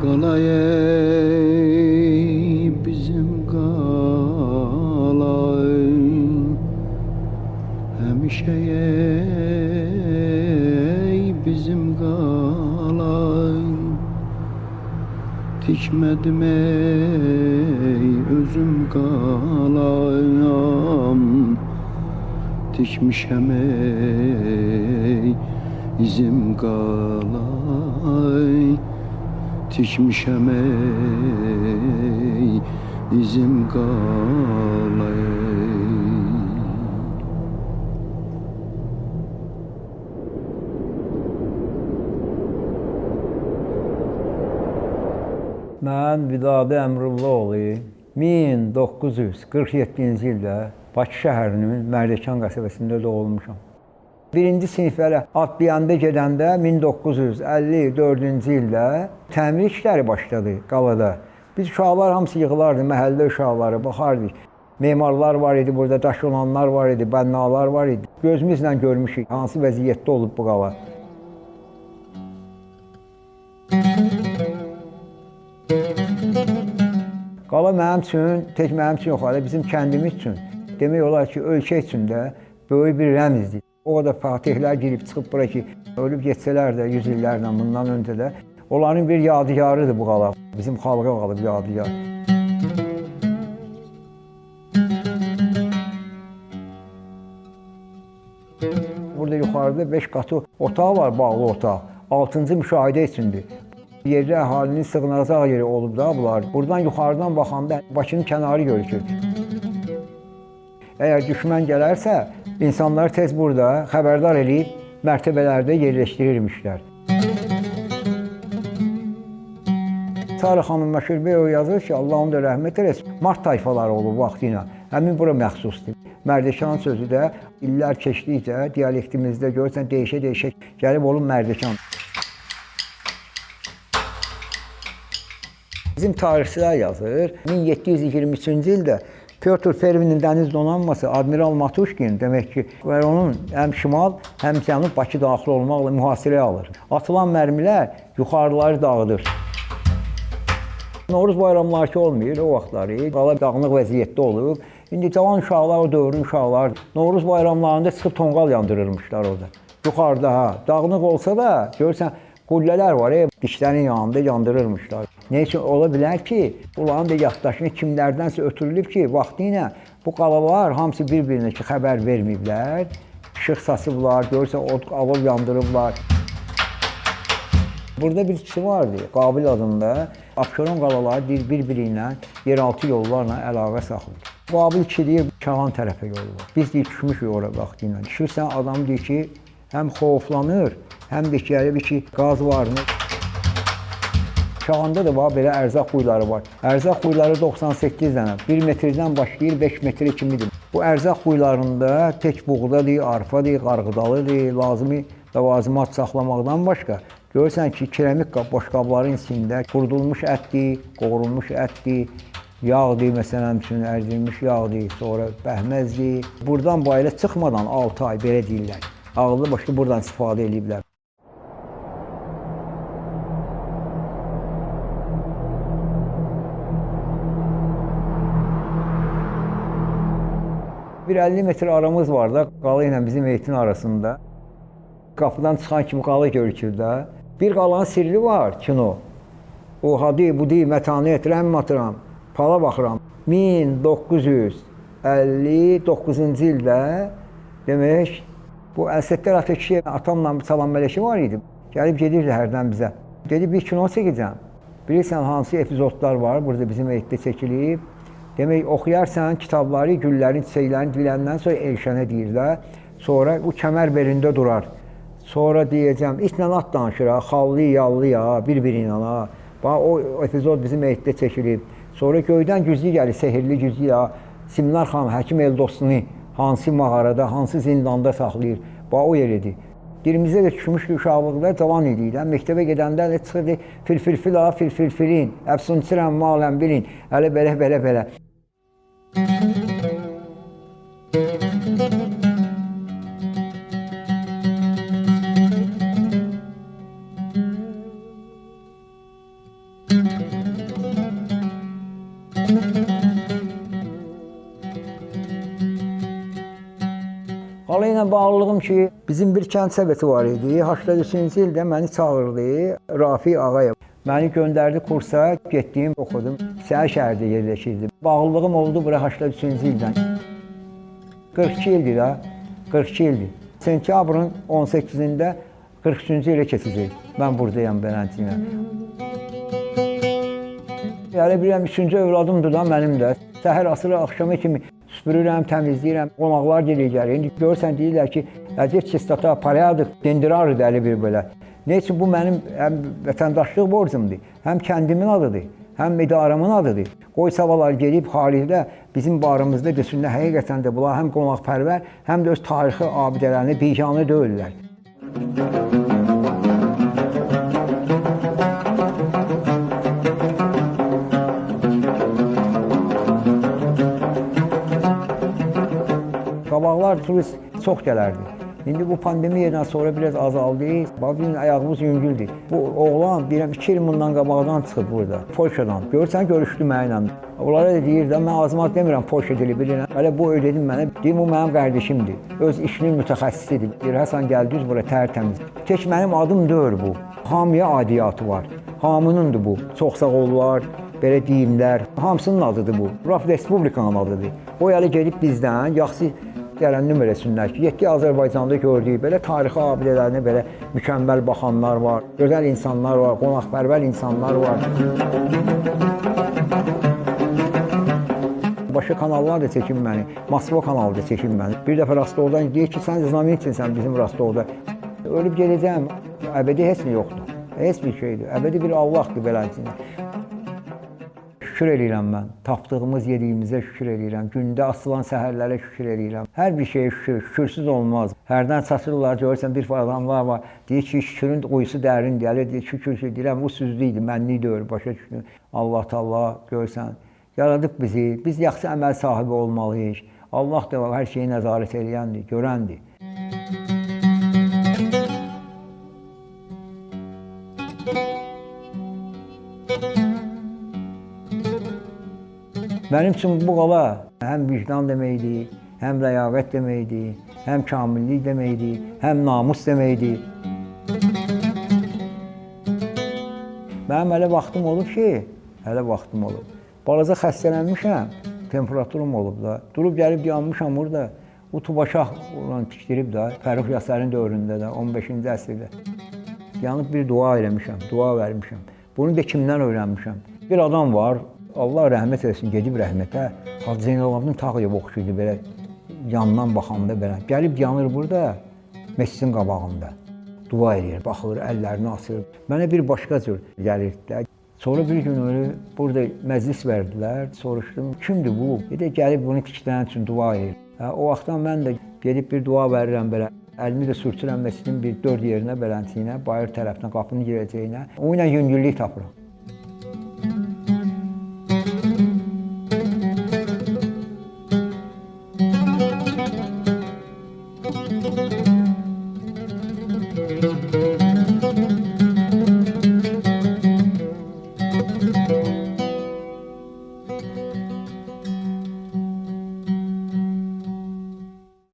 Qalay bizim qalay həmişəyey bizim qalay tikmədim ey özüm qalayam tikmişəm ey izim qalay tikmişəm ey izim qalay. Mən Vidadi Əmrullaoğlu 1947-ci ildə Bakı şəhərinin Mərdəkan qəsəbəsində doğulmuşam. Birinci siniflərə atlayanda gedəndə 1954-cü ildə təmir işləri başladı qalada. Biz uşaqlar hamısı yığılardı, məhəllə uşaqları, baxardıq. Memarlar var idi, burada daş olanlar var idi, bənnalar var idi. Gözümüzlə görmüşük hansı vəziyyətdə olub bu qala. Qala mənim üçün, tək mənim üçün yox, bizim kəndimiz üçün, demək olar ki, ölkə üçün də böyük bir rəmizdir. O qədər fatihlər girib çıxıb bura ki, ölüb geçsələr də 100 illərlə bundan öncə də onların bir yadigarıdır bu qala. Bizim xalqa qalıb yadigar. Burada yuxarıda 5 qatı otaq var, bağlı otaq. 6-cı müşahidə üçündür. Yerli əhalinin sığınacaq yeri olub da bunlar. Buradan yuxarıdan baxanda Bakının kənarı görükür. Əgər düşmən gələrsə, insanlar tez burada xəbərdar edib mərtəbələrdə yerləşdirirmişlər. Sarı xanım Məşhurbeyoğlu yazır ki, Allah onu da rəhmət eləsin, Mart tayfaları olub vaxtı ilə. Həmin bura məxsusdur. Mərdəkan sözü də illər keçdikcə dialektimizdə görürsən değişə-değişə gəlib olub Mərdəkan. Bizim tarixçilər yazır, 1723-cü ildə Pyotr Pervinin dəniz donanması Admiral Matuşkin demək ki, onun həm şimal, həm cənub Bakı daxil olmaqla mühasirəyə alır. Atılan mərmilər yuxarıları dağıdır. Novruz bayramları ki olmayır o vaxtları, qala dağınıq vəziyyətdə olub. İndi cavan uşaqlar, o dövrün uşaqlar Novruz bayramlarında çıxıb tonqal yandırırmışlar orada. Yuxarıda, dağınıq olsa da görürsən, qullələr var, dişlərin yanında yandırırmışlar. Ne üçün ola bilər ki, bunların da yaddaşını kimlərdənsə ötürülüb ki, vaxtı ilə bu qalalar hamısı bir-birinə ki, xəbər verməyiblər, işıq saçıblar, görürsən, od alıb yandırıblar. Burada bir kişi vardı, Qabil adında, Abşeron qalaları bir-biri ilə yeraltı yollarla əlaqə saxlayır. Qabil kişi deyir, Şahan tərəfə yolu var. Biz deyir, düşmüşük oraya vaxtı ilə. Düşürsən, adam deyir ki, həm xoflanır, həm də ki, elə bir ki, qaz varmı. Şahanda da var, belə ərzaq quyuları var. Ərzaq quyuları 98 dənə, 1 metrdən başlayır, 5 metr kimidir. Bu ərzaq quyularında tək buğdadır, arpadır, qarğıdalıdır, lazımi ləvazimat saxlamaqdan başqa. Görürsən ki, kiremik boşqabların içində qurudulmuş ətdir, qoğrulmuş ətdir, yağdır, məsələn üçün ərzilmiş yağdır, sonra bəhməzdir. Buradan bayıla çıxmadan 6 ay belə deyirlər. Ağlı başlı buradan istifadə ediblər. Bir 50 metr aramız var da, qala ilə bizim heytin arasında. Qapıdan çıxan kimi qala görükür da. Bir qalanın sirri var, kino. O hadi, bu deyil, mətanət, rəhm atıram, pala baxıram. 1959-cu ildə, demək, bu Əsədlər Ateşi atamla Salam Mələki var idi. Gəlib gedirdi hərdən bizə. Dedi, bir kino çəkəcəm. Bilirsən, hansı epizodlar var, burada bizim heytdə çəkilib. Demək, oxuyarsan kitabları, güllərin, çiçəklərin biləndən sonra Elşənə deyirlər. Sonra bu kəmər belində durar. Sonra deyəcəm, itlə at danışır, xallı, yallı ya, bir-birinə. O epizod bizim heytdə çəkilib. Sonra göydən güclü gəlir, sehirli güclü ya. Simnar xanım Həkim Eldosunu hansı mağarada, hansı zindanda saxlayır. O yeridir. Dilimizdə də düşmüşdü uşaqlıqda, cavan idik. Məktəbə gedəndə də çıxırdı, filfilfila, filfilfilin, əfsunçirəm, maləm bilin, hələ belə. Qala ilə bağlılığım ki, bizim bir kənd soveti var idi. 83-cü ildə məni çağırdı Rafi Ağayev. Məni göndərdi kursa, getdim, oxudum. Səhər şəhərdə yerləşirdim. Bağlılığım oldu bura 83-cü ildən. 42 ildir ha, 42 ildir. Sentyabrın 18-də 43-cü ilə keçəcək. Mən buradayam Beləntiyinə. Yəni bilirəm, 3-cü övladımdır da mənim də. Səhər asırı axşama kimi süpürürəm, təmizləyirəm, qonaqlar gəlir. İndi görürsən, deyirlər ki, əcət çistata, parayadıq, dendirarı dəli bir belə. Ne üçün bu mənim həm vətəndaşlıq borcumdur, həm kəndimin adıdır, həm idarəmin adıdır. Qoy savalar gelib xaricdə bizim barımızda desinlər, həqiqətən də bunlar həm qonaqpərvər, həm də öz tarixi abidələrini biganə deyirlər. Qabaqlar turist çox gələrdi. İndi bu pandemiyadan sonra biraz azaldı. Bizim ayağımız yüngüldür. Bu oğlan deyirəm 2 il bundan qabaqdan çıxıb burada, Polşadan. Görürsən, görüşdü mənimlə. Onlara da deyir də, mən azmat demirəm Polşa dili bilirəm. Hələ bu öyrədim mənə. Deyim, o mənim qardaşımdır. Öz işinin mütəxəssisidir. Deyir, Həsən gəldiniz bura tərtəmiz. Tək mənim adım deyil bu. Hamıya adiyyatı var. Hamınındır bu. Çox sağ olurlar, belə deyimlər. Hamısının adıdır bu. Raf Respublikanın adıdır. O yəni gedib bizdən yaxşı gələn nümer etsinlər ki, 7 Azərbaycanda gördüyü belə tarixi abidələrinə belə mükəmməl baxanlar var, gözəl insanlar var, qonaqpərvər insanlar var. Başqa kanallar da çəkin məni, Moskva kanalı da çəkin məni. Bir dəfə Rostovdan deyir ki, sən znamençinsən bizim Rostovda. Ölüb gedəcəm, əbədi heç nə yoxdur, heç bir şeydir, əbədi bir Allahdır beləncə. Şükür edirəm mən, tapdığımız yediyimizə şükür edirəm, gündə asılan səhərlərə şükür edirəm. Hər bir şeyə şükür, şükürsüz olmaz. Hərdən çatırlar, görürsən bir adamlar var, deyir ki, şükürün quyusu dərin deyir, deyir, şükür deyirəm, bu süzdü idi, mənlik deyil, başa düşdün. Allah Allah, görürsən, yaradıb bizi, biz yaxşı əməl sahibi olmalıyıq. Allah da hər şeyi nəzarət edəndir, görəndir. Mənim üçün bu qala həm vicdan deməkdir, həm ləyaqət deməkdir, həm kamillik deməkdir, həm namus deməkdir. Mənim hələ vaxtım olub ki, balaca xəstələnmişəm, temperaturum olub da. Durub gəlib yanmışam burada, o tubaşaq olan tikdirib da, Fərux Yasarın dövründə də, 15-ci əsrdə. Yanıb bir dua eləmişəm, dua vermişəm. Bunu da kimdən öyrənmişəm? Bir adam var, Allah rəhmət etsin, gedib rəhmətə. Hacı Zeynalabdin Tağıyev oxuşuydu belə, yandan baxanda belə. Gəlib yanır burada, məscidin qabağında. Dua edir, baxır, əllərini asır. Mənə bir başqa cür gəlirdilər. Sonra bir gün öyle burada məclis verdilər, soruşdum, kimdir bu? Bir də gəlib bunu tikdən üçün dua edir. O vaxtdan mən də gedib bir dua verirəm belə. Əlimi də sürtürəm məscidin bir 4 yerinə, beləntinə, bayır tərəfinə, qapının girəcəyinə. O ilə yüngüllük tapıram.